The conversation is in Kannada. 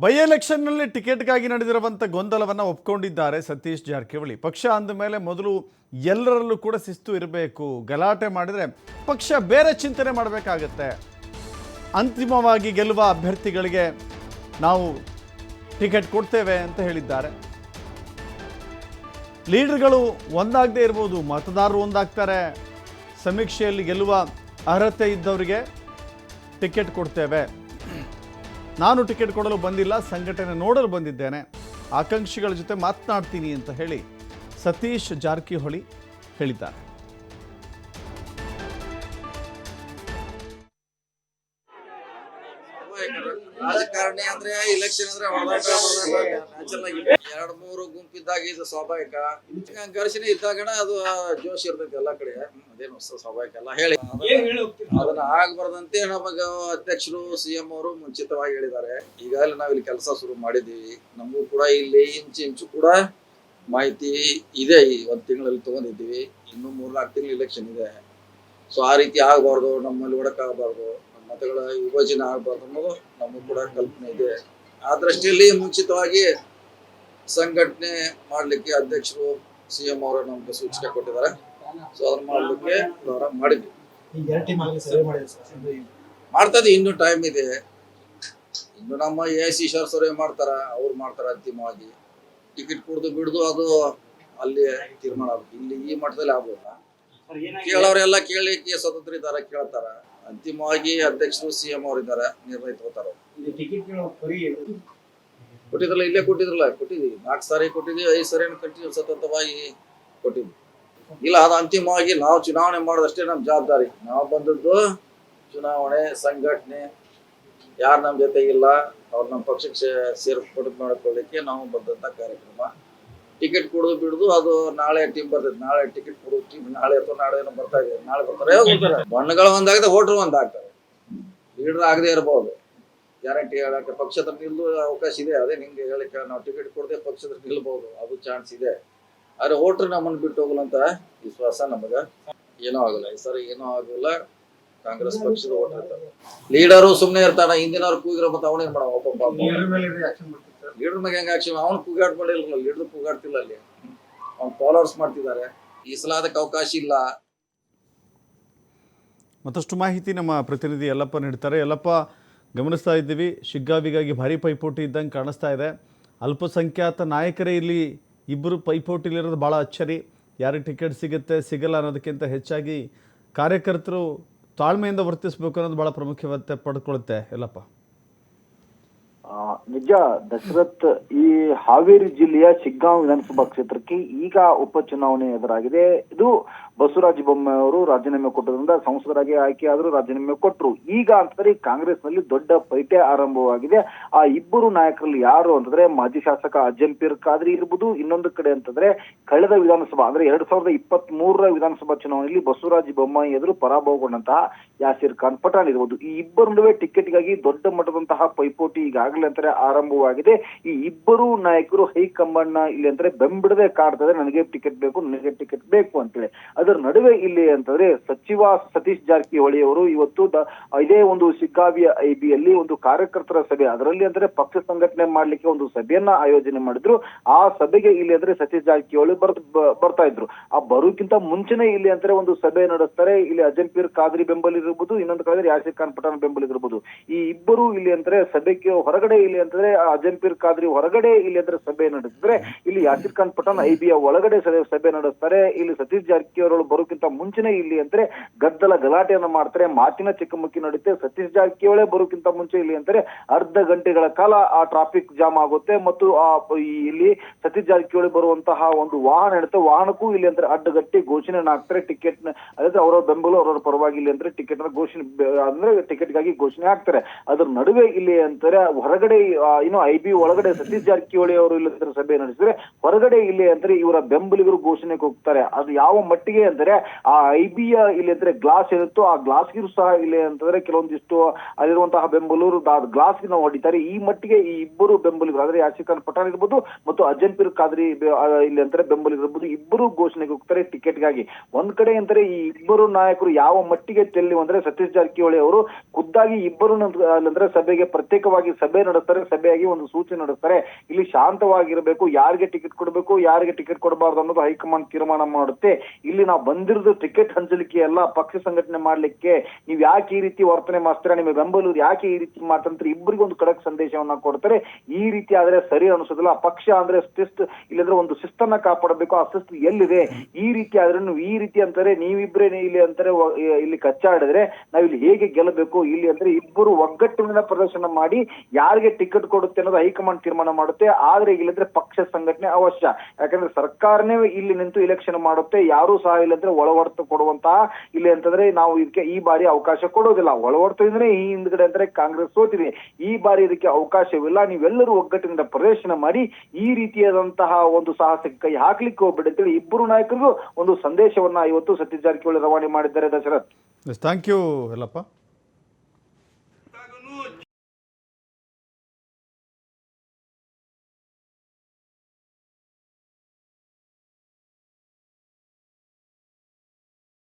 ಬೈ ಎಲೆಕ್ಷನ್ನಲ್ಲಿ ಟಿಕೆಟ್ಗಾಗಿ ನಡೆದಿರುವಂಥ ಗೊಂದಲವನ್ನು ಒಪ್ಕೊಂಡಿದ್ದಾರೆ ಸತೀಶ್ ಜಾರಕಿಹೊಳಿ. ಪಕ್ಷ ಅಂದ ಮೇಲೆ ಮೊದಲು ಎಲ್ಲರಲ್ಲೂ ಕೂಡ ಶಿಸ್ತು ಇರಬೇಕು. ಗಲಾಟೆ ಮಾಡಿದರೆ ಪಕ್ಷ ಬೇರೆ ಚಿಂತನೆ ಮಾಡಬೇಕಾಗತ್ತೆ. ಅಂತಿಮವಾಗಿ ಗೆಲ್ಲುವ ಅಭ್ಯರ್ಥಿಗಳಿಗೆ ನಾವು ಟಿಕೆಟ್ ಕೊಡ್ತೇವೆ ಅಂತ ಹೇಳಿದ್ದಾರೆ. ಲೀಡರ್ಗಳು ಒಂದಾಗದೇ ಇರ್ಬೋದು, ಮತದಾರರು ಒಂದಾಗ್ತಾರೆ. ಸಮೀಕ್ಷೆಯಲ್ಲಿ ಗೆಲ್ಲುವ ಅರ್ಹತೆ ಇದ್ದವರಿಗೆ ಟಿಕೆಟ್ ಕೊಡ್ತೇವೆ. ನಾನು ಟಿಕೆಟ್ ಕೊಡಲು ಬಂದಿಲ್ಲ, ಸಂಘಟನೆ ನೋಡಲು ಬಂದಿದ್ದೇನೆ, ಆಕಾಂಕ್ಷಿಗಳ ಜೊತೆ ಮಾತನಾಡ್ತೀನಿ ಅಂತ ಹೇಳಿ ಸತೀಶ್ ಜಾರಕಿಹೊಳಿ ಹೇಳಿದ್ದಾರೆ. ರಾಜಕಾರಣಿ ಅಂದ್ರೆ ಇಲೆಕ್ಷನ್ ಅಂದ್ರೆ ಹೊಡೆದಾಟ ಎರಡ್ ಮೂರು ಗುಂಪಿದ್ದಾಗ ಇದು ಸ್ವಾಭಾವಿಕ. ಘರ್ಷಣೆ ಇದ್ದಾಗಣ ಅದು ಜೋಶ್ ಇರ್ತೈತಿ ಎಲ್ಲಾ ಕಡೆ. ಅದೇನು ಸ್ವಾಭಾವಿಕ ಎಲ್ಲ ಹೇಳಿ ಅದನ್ನ ಆಗ್ಬಾರ್ದಂತೆ ನಮಗ ಅಧ್ಯಕ್ಷರು ಸಿಎಂ ಅವರು ಮುಂಚಿತವಾಗಿ ಹೇಳಿದ್ದಾರೆ. ಈಗಾಗಲೇ ನಾವಿಲ್ಲಿ ಕೆಲಸ ಶುರು ಮಾಡಿದ್ದೀವಿ. ನಮಗೂ ಕೂಡ ಇಲ್ಲಿ ಇಂಚು ಕೂಡ ಮಾಹಿತಿ ಇದೆ. ಒಂದ್ ತಿಂಗಳಲ್ಲಿ ತಗೊಂಡಿದ್ದೀವಿ. ಇನ್ನು 3-4 ತಿಂಗಳು ಇಲೆಕ್ಷನ್ ಇದೆ. ಸೊ ಆ ರೀತಿ ಆಗ್ಬಾರ್ದು, ನಮ್ಮಲ್ಲಿ ಒಡಕಾಗಬಾರ್ದು, ಮತಗಳ ವಿಭಜನೆ ಆಗಬಾರ್ದು ಅನ್ನೋದು ನಮಗೂ ಕೂಡ ಕಲ್ಪನೆ ಇದೆ. ಆ ದೃಷ್ಟಿಯಲ್ಲಿ ಮುಂಚಿತವಾಗಿ ಸಂಘಟನೆ ಮಾಡ್ಲಿಕ್ಕೆ ಅಧ್ಯಕ್ಷರು ಸಿಎಂ ಅವರು ನಮ್ಗೆ ಸೂಚನೆ ಕೊಟ್ಟಿದ್ದಾರೆ. ಸೊ ಅದನ್ನ ಮಾಡ್ಲಿಕ್ಕೆ ಮಾಡಿದ್ವಿ. ಮಾಡ್ತಾ ಇದ್ದೀವಿ. ಇನ್ನೂ ಟೈಮ್ ಇದೆ. ಇನ್ನು ನಮ್ಮ AIC ಸರ್ವೆ ಮಾಡ್ತಾರ, ಅವ್ರು ಮಾಡ್ತಾರ. ಅಂತಿಮವಾಗಿ ಟಿಕೆಟ್ ಕುಡ್ದು ಬಿಡುದು ಅದು ಅಲ್ಲಿ ತೀರ್ಮಾನ ಆಗುತ್ತೆ. ಇಲ್ಲಿ ಈ ಮಟ್ಟದಲ್ಲಿ ಆಗೋಲ್ಲ. ಕೇಳೋರೆಲ್ಲ ಕೇಳಲಿಕ್ಕೆ ಸ್ವತಂತ್ರ ಇದ್ದಾರೆ, ಕೇಳ್ತಾರ. ಅಂತಿಮವಾಗಿ ಅಧ್ಯಕ್ಷರು ಸಿಎಂ ಅವರು ಇದ್ದಾರೆ, ನಿರ್ಣಯ ತಗೋತಾರ. ಕೊಟ್ಟಿದ್ರಲ್ಲ, ಇಲ್ಲೇ ಕೊಟ್ಟಿದ್ರಲ್ಲ, ಕೊಟ್ಟಿದ್ವಿ. 4 ಸಾರಿ ಕೊಟ್ಟಿದ್ವಿ, 5 ಸಾರಿ ಕಂಟಿನ್ಯೂ ಸತತವಾಗಿ ಕೊಟ್ಟಿದ್ವಿ. ಇಲ್ಲ, ಅದು ಅಂತಿಮವಾಗಿ ನಾವು ಚುನಾವಣೆ ಮಾಡೋದಷ್ಟೇ ನಮ್ಮ ಜವಾಬ್ದಾರಿ. ನಾವು ಬಂದದ್ದು ಚುನಾವಣೆ, ಸಂಘಟನೆ, ಯಾರು ನಮ್ಮ ಜೊತೆ ಇಲ್ಲ ಅವ್ರು ನಮ್ಮ ಪಕ್ಷಕ್ಕೆ ಸೇರ್ಪಡೆ ಮಾಡ್ಕೊಳ್ಳಿಕ್ಕೆ ನಾವು ಬಂದಂತ ಕಾರ್ಯಕ್ರಮ. ಟಿಕೆಟ್ ಕೊಡೋದು ಬಿಡುದು ಅದು ನಾಳೆ ಟೀಮ್ ಬರ್ತೈತೆ. ನಾಳೆ ಟಿಕೆಟ್ ಕೊಡೋದು ಟೀಮ್ ನಾಳೆ ಅಥವಾ ನಾಳೆ ಏನೋ ಬರ್ತಾ ಇದೆ. ನಾಳೆ ಬರ್ತಾರೆ. ಬಣ್ಣಗಳು ಒಂದಾಗದೆ ವೋಟರ್ ಒಂದಾಗ್ತಾರೆ. ಲೀಡರ್ ಆಗದೆ ಇರಬಹುದು, ಗ್ಯಾರಂಟಿ ಹೇಳಕ್ಕೆ. ಪಕ್ಷದ ನಿಲ್ಲುವ ಅವಕಾಶ ಇದೆ. ಅದೇ ನಿಂಗೆ ಹೇಳಿಕೆ ನಾವು ಟಿಕೆಟ್ ಕೊಡದೆ ಪಕ್ಷದ ನಿಲ್ಬಹುದು, ಅದು ಚಾನ್ಸ್ ಇದೆ. ಆದ್ರೆ ವೋಟರ್ ನಮ್ಮನ್ನು ಬಿಟ್ಟು ಹೋಗಲ್ಲ ಅಂತ ವಿಶ್ವಾಸ ನಮಗ. ಏನೂ ಆಗಲ್ಲ ಈ ಸರಿ, ಏನೂ ಆಗೋಲ್ಲ. ಕಾಂಗ್ರೆಸ್ ಪಕ್ಷದ ವೋಟರ್ ಇರ್ತಾರೆ. ಲೀಡರು ಸುಮ್ಮನೆ ಇರ್ತಾನ, ಹಿಂದಿನವ್ರು ಕೂಗಿರೋ ಮತ್ತೆ ಅವನೇನ್ ಮಾಡೋ. ಲೀಡರ್ ಮ್ಯಾಗ ಹೆಂಗ ಆಕ್ಷನ್? ಅವ್ನು ಕೂಗಾಡ್ ಮಾಡಿಲ್ಲ, ಲೀಡರ್ ಕೂಗಾಡ್ತಿಲ್ಲ. ಅಲ್ಲಿ ಅವ್ನು ಫಾಲೋವರ್ಸ್ ಮಾಡ್ತಿದ್ದಾರೆ. ಈ ಸಲ ಅದಕ್ಕೆ ಅವಕಾಶ ಇಲ್ಲ. ಮತ್ತಷ್ಟು ಮಾಹಿತಿ ನಮ್ಮ ಪ್ರತಿನಿಧಿ ಯಲ್ಲಪ್ಪ ನೀಡ್ತಾರೆ. ಯಲ್ಲಪ್ಪ, ಗಮನಿಸ್ತಾ ಇದ್ದೀವಿ, ಶಿಗ್ಗಾವಿಗಾಗಿ ಭಾರಿ ಪೈಪೋಟಿ ಇದ್ದಂಗೆ ಕಾಣಿಸ್ತಾ ಇದೆ. ಅಲ್ಪಸಂಖ್ಯಾತ ನಾಯಕರೇ ಇಲ್ಲಿ ಇಬ್ಬರು ಪೈಪೋಟಿಲಿರೋದು ಭಾಳ ಅಚ್ಚರಿ. ಯಾರಿಗೆ ಟಿಕೆಟ್ ಸಿಗುತ್ತೆ ಸಿಗಲ್ಲ ಅನ್ನೋದಕ್ಕಿಂತ ಹೆಚ್ಚಾಗಿ ಕಾರ್ಯಕರ್ತರು ತಾಳ್ಮೆಯಿಂದ ವರ್ತಿಸಬೇಕು ಅನ್ನೋದು ಭಾಳ ಪ್ರಾಮುಖ್ಯತೆ ಪಡ್ಕೊಳ್ಳುತ್ತೆ. ಯಲ್ಲಪ್ಪ, ನಿಜ ದಶರಥ್, ಈ ಹಾವೇರಿ ಜಿಲ್ಲೆಯ ಶಿಗ್ಗಾಂವ್ ವಿಧಾನಸಭಾ ಕ್ಷೇತ್ರಕ್ಕೆ ಈಗ ಉಪಚುನಾವಣೆ ಎದುರಾಗಿದೆ. ಇದು ಬಸವರಾಜ ಬೊಮ್ಮಾಯಿ ಅವರು ರಾಜೀನಾಮೆ ಕೊಟ್ಟದ್ರಿಂದ ಸಂಸದರಾಗಿ ಆಯ್ಕೆಯಾದರೂ ರಾಜೀನಾಮೆ ಕೊಟ್ಟರು. ಈಗ ಅಂತಂದ್ರೆ ಕಾಂಗ್ರೆಸ್ ನಲ್ಲಿ ದೊಡ್ಡ ಪೈಟೆ ಆರಂಭವಾಗಿದೆ. ಆ ಇಬ್ಬರು ನಾಯಕರಲ್ಲಿ ಯಾರು ಅಂತಂದ್ರೆ ಮಾಜಿ ಶಾಸಕ ಅಜಂಪೀರ್ ಖಾದ್ರಿ ಇರ್ಬೋದು, ಇನ್ನೊಂದು ಕಡೆ ಅಂತಂದ್ರೆ ಕಳೆದ ವಿಧಾನಸಭಾ ಅಂದ್ರೆ 2023ರ ವಿಧಾನಸಭಾ ಚುನಾವಣೆಯಲ್ಲಿ ಬಸವರಾಜ ಬೊಮ್ಮಾಯಿ ಎದುರು ಪರಾಭವಗೊಂಡಂತಹ ಯಾಸೀರ್ ಖಾನ್ ಪಠಾಣ್ ಇರ್ಬೋದು. ಈ ಇಬ್ಬರ ನಡುವೆ ಟಿಕೆಟ್ಗಾಗಿ ದೊಡ್ಡ ಮಟ್ಟದಂತಹ ಪೈಪೋಟಿ ಈಗಾಗಲೇ ಅಂತಾರೆ ಆರಂಭವಾಗಿದೆ. ಈ ಇಬ್ಬರು ನಾಯಕರು ಹೈಕಮಾಂಡ್ ಇಲ್ಲಿ ಅಂದ್ರೆ ಬೆಂಬಿಡದೆ ಕಾಡ್ತದೆ, ನನಗೆ ಟಿಕೆಟ್ ಬೇಕು, ನನಗೆ ಟಿಕೆಟ್ ಬೇಕು ಅಂತೇಳಿ. ಅದರ ನಡುವೆ ಇಲ್ಲಿ ಅಂತಂದ್ರೆ ಸಚಿವ ಸತೀಶ್ ಜಾರಕಿಹೊಳಿ ಅವರು ಇವತ್ತು ಇದೇ ಒಂದು ಶಿಗ್ಗಾವಿಯ IBಯಲ್ಲಿ ಒಂದು ಕಾರ್ಯಕರ್ತರ ಸಭೆ, ಅದರಲ್ಲಿ ಅಂದ್ರೆ ಪಕ್ಷ ಸಂಘಟನೆ ಮಾಡ್ಲಿಕ್ಕೆ ಒಂದು ಸಭೆಯನ್ನ ಆಯೋಜನೆ ಮಾಡಿದ್ರು. ಆ ಸಭೆಗೆ ಇಲ್ಲಿ ಅಂದ್ರೆ ಸತೀಶ್ ಜಾರಕಿಹೊಳಿ ಬರ್ತಾ ಇದ್ರು. ಆ ಬರೋಕ್ಕಿಂತ ಮುಂಚೆನೆ ಇಲ್ಲಿ ಅಂದ್ರೆ ಒಂದು ಸಭೆ ನಡೆಸ್ತಾರೆ. ಇಲ್ಲಿ ಅಜಂಪೀರ್ ಖಾದ್ರಿ ಬೆಂಬಲ ಇರ್ಬೋದು, ಇನ್ನೊಂದು ಕಡೆ ಯಾಸೀರ್ ಖಾನ್ ಪಠಾಣ್ ಬೆಂಬಲ ಇರ್ಬೋದು. ಈ ಇಬ್ಬರು ಇಲ್ಲಿ ಅಂದ್ರೆ ಸಭೆಗೆ ಹೊರಗಡೆ ಇಲ್ಲಿ ಅಂತಂದ್ರೆ ಅಜಂಪೀರ್ ಖಾದ್ರಿ ಹೊರಗಡೆ ಇಲ್ಲಿ ಅಂದ್ರೆ ಸಭೆ ನಡೆಸಿದ್ರೆ, ಇಲ್ಲಿ ಯಾಸೀರ್ ಖಾನ್ ಪಠಾಣ್ IBಯ ಒಳಗಡೆ ಸಭೆ ನಡೆಸ್ತಾರೆ. ಇಲ್ಲಿ ಸತೀಶ್ ಜಾರಕಿಹೊಳಿ ಬರೋಕ್ಕಿಂತ ಮುಂಚೆನೆ ಇಲ್ಲಿ ಅಂದ್ರೆ ಗದ್ದಲ ಗಲಾಟೆಯನ್ನ ಮಾಡ್ತಾರೆ, ಮಾತಿನ ಚಿಕ್ಕಮುಕ್ಕಿ ನಡುತ್ತೆ. ಸತೀಶ್ ಜಾರಕಿಹೊಳಿ ಬರೋಕ್ಕಿಂತ ಮುಂಚೆ ಇಲ್ಲಿ ಅಂದ್ರೆ ಅರ್ಧ ಗಂಟೆಗಳ ಕಾಲ ಆ ಟ್ರಾಫಿಕ್ ಜಾಮ್ ಆಗುತ್ತೆ. ಮತ್ತು ಇಲ್ಲಿ ಸತೀಶ್ ಜಾರಕಿಹೊಳಿ ಬರುವಂತಹ ಒಂದು ವಾಹನ ಇರುತ್ತೆ, ವಾಹನಕ್ಕೂ ಇಲ್ಲಿ ಅಂದ್ರೆ ಅಡ್ಡಗಟ್ಟಿ ಘೋಷಣೆಯನ್ನು ಹಾಕ್ತಾರೆ. ಟಿಕೆಟ್ ಅದಾದ್ರೆ ಅವರ ಬೆಂಬಲ ಅವರ ಪರವಾಗಿ ಇಲ್ಲಿ ಅಂದ್ರೆ ಟಿಕೆಟ್ ಘೋಷಣೆ ಅಂದ್ರೆ ಟಿಕೆಟ್ಗಾಗಿ ಘೋಷಣೆ ಹಾಕ್ತಾರೆ. ಅದ್ರ ನಡುವೆ ಇಲ್ಲಿ ಅಂತಾರೆ ಹೊರಗಡೆ ಇನ್ನು IB ಒಳಗಡೆ ಸತೀಶ್ ಜಾರಕಿಹೊಳಿ ಅವರು ಇಲ್ಲಿ ಸಭೆ ನಡೆಸಿದ್ರೆ, ಹೊರಗಡೆ ಇಲ್ಲಿ ಅಂದ್ರೆ ಇವರ ಬೆಂಬಲಿಗರು ಘೋಷಣೆಗೆ ಹೋಗ್ತಾರೆ. ಅದು ಯಾವ ಮಟ್ಟಿಗೆ ಅಂದರೆ ಆ IBಯ ಇಲ್ಲಿ ಅಂದ್ರೆ ಗ್ಲಾಸ್ ಏನಿತ್ತು ಆ ಗ್ಲಾಸ್ಗಿರು ಸಹ ಇಲ್ಲಿ ಅಂತಂದ್ರೆ ಕೆಲವೊಂದಿಷ್ಟು ಅಲ್ಲಿರುವಂತಹ ಬೆಂಬಲೂರು ಗ್ಲಾಸ್ಗೆ ನಾವು ಹೊಡಿತಾರೆ. ಈ ಮಟ್ಟಿಗೆ ಈ ಇಬ್ಬರು ಬೆಂಬಲಿಗರು ಅಂದ್ರೆ ಯಾಸೀರ್ ಖಾನ್ ಪಠಾಣ್ ಇರ್ಬೋದು ಮತ್ತು ಅಜಂಪೀರ್ ಖಾದ್ರಿ ಇಲ್ಲಿ ಅಂತಾರೆ ಬೆಂಬಲಿಗರು ಇರ್ಬೋದು, ಇಬ್ಬರು ಘೋಷಣೆಗೆ ಹೋಗ್ತಾರೆ ಟಿಕೆಟ್ಗಾಗಿ. ಒಂದ್ ಕಡೆ ಅಂತಾರೆ ಈ ಇಬ್ಬರು ನಾಯಕರು ಯಾವ ಮಟ್ಟಿಗೆ ಚೆಲ್ಲಿ ಅಂದ್ರೆ ಸತೀಶ್ ಜಾರಕಿಹೊಳಿ ಅವರು ಖುದ್ದಾಗಿ ಇಬ್ಬರು ಅಂದ್ರೆ ಸಭೆಗೆ ಪ್ರತ್ಯೇಕವಾಗಿ ಸಭೆ ನಡೆಸ್ತಾರೆ, ಸಭೆಯಾಗಿ ಒಂದು ಸೂಚನೆ ನಡೆಸ್ತಾರೆ. ಇಲ್ಲಿ ಶಾಂತವಾಗಿರಬೇಕು, ಯಾರಿಗೆ ಟಿಕೆಟ್ ಕೊಡಬೇಕು, ಯಾರಿಗೆ ಟಿಕೆಟ್ ಕೊಡಬಾರ್ದು ಅನ್ನೋದು ಹೈಕಮಾಂಡ್ ತೀರ್ಮಾನ ಮಾಡುತ್ತೆ. ಇಲ್ಲಿ ನಾವು ಬಂದಿರೋದು ಟಿಕೆಟ್ ಹಂಚಲಿಕ್ಕೆ ಅಲ್ಲ, ಪಕ್ಷ ಸಂಘಟನೆ ಮಾಡ್ಲಿಕ್ಕೆ. ನೀವ್ ಯಾಕೆ ಈ ರೀತಿ ವರ್ತನೆ ಮಾಡ್ತೀರಾ, ನಿಮ್ಮ ಬೆಂಬಲೂರು ಯಾಕೆ ಈ ರೀತಿ ಮಾಡ್ತಂದ್ರೆ ಇಬ್ಬರಿಗೂ ಒಂದು ಖಡಕ್ ಸಂದೇಶವನ್ನ ಕೊಡ್ತಾರೆ. ಈ ರೀತಿ ಆದ್ರೆ ಸರಿ ಅನಿಸೋದಿಲ್ಲ. ಪಕ್ಷ ಅಂದ್ರೆ ಶಿಸ್ತು, ಇಲ್ಲಂದ್ರೆ ಒಂದು ಶಿಸ್ತನ್ನ ಕಾಪಾಡಬೇಕು. ಆ ಶಿಸ್ತು ಎಲ್ಲಿದೆ? ಈ ರೀತಿ ಆದ್ರೆ ಈ ರೀತಿ ಅಂತಾರೆ, ನೀವಿಬ್ರೇ ಇಲ್ಲಿ ಅಂತಾರೆ ಇಲ್ಲಿ ಕಚ್ಚಾಡಿದ್ರೆ ನಾವಿಲ್ಲಿ ಹೇಗೆ ಗೆಲ್ಲಬೇಕು? ಇಲ್ಲಿ ಅಂದ್ರೆ ಇಬ್ಬರು ಒಗ್ಗಟ್ಟಿನ ಪ್ರದರ್ಶನ ಮಾಡಿ ಯಾರಿಗೆ ಟಿಕೆಟ್ ಕೊಡುತ್ತೆ ಅನ್ನೋದು ಹೈಕಮಾಂಡ್ ತೀರ್ಮಾನ ಮಾಡುತ್ತೆ. ಆದ್ರೆ ಇಲ್ಲಂದ್ರೆ ಪಕ್ಷ ಸಂಘಟನೆ ಅವಶ್ಯ. ಯಾಕಂದ್ರೆ ಸರ್ಕಾರನೇ ಇಲ್ಲಿ ನಿಂತು ಇಲೆಕ್ಷನ್ ಮಾಡುತ್ತೆ, ಯಾರು ಸಹ ಇಲ್ಲಂದ್ರೆ ಒಳವರ್ತು ಕೊಡುವಂತಹ ಇಲ್ಲಿ ಅಂತಂದ್ರೆ ನಾವು ಇದಕ್ಕೆ ಈ ಬಾರಿ ಅವಕಾಶ ಕೊಡೋದಿಲ್ಲ. ಒಳವರ್ತು ಅಂದ್ರೆ ಈ ಹಿಂದ್ಗಡೆ ಅಂದ್ರೆ ಕಾಂಗ್ರೆಸ್ ಸೋತಿದೆ. ಈ ಬಾರಿ ಇದಕ್ಕೆ ಅವಕಾಶವಿಲ್ಲ. ನೀವೆಲ್ಲರೂ ಒಗ್ಗಟ್ಟಿನಿಂದ ಪ್ರದರ್ಶನ ಮಾಡಿ ಈ ರೀತಿಯಾದಂತಹ ಒಂದು ಸಾಹಸಕ್ಕೆ ಕೈ ಹಾಕ್ಲಿಕ್ಕೆ ಹೋಗ್ಬಿಡಿ ಅಂತೇಳಿ ಇಬ್ಬರು ನಾಯಕರಿಗೂ ಒಂದು ಸಂದೇಶವನ್ನ ಇವತ್ತು ಸತೀಶ್ ಜಾರಕಿಹೊಳಿ ರವಾನೆ ಮಾಡಿದ್ದಾರೆ. Dasharath, thank you Yallappa.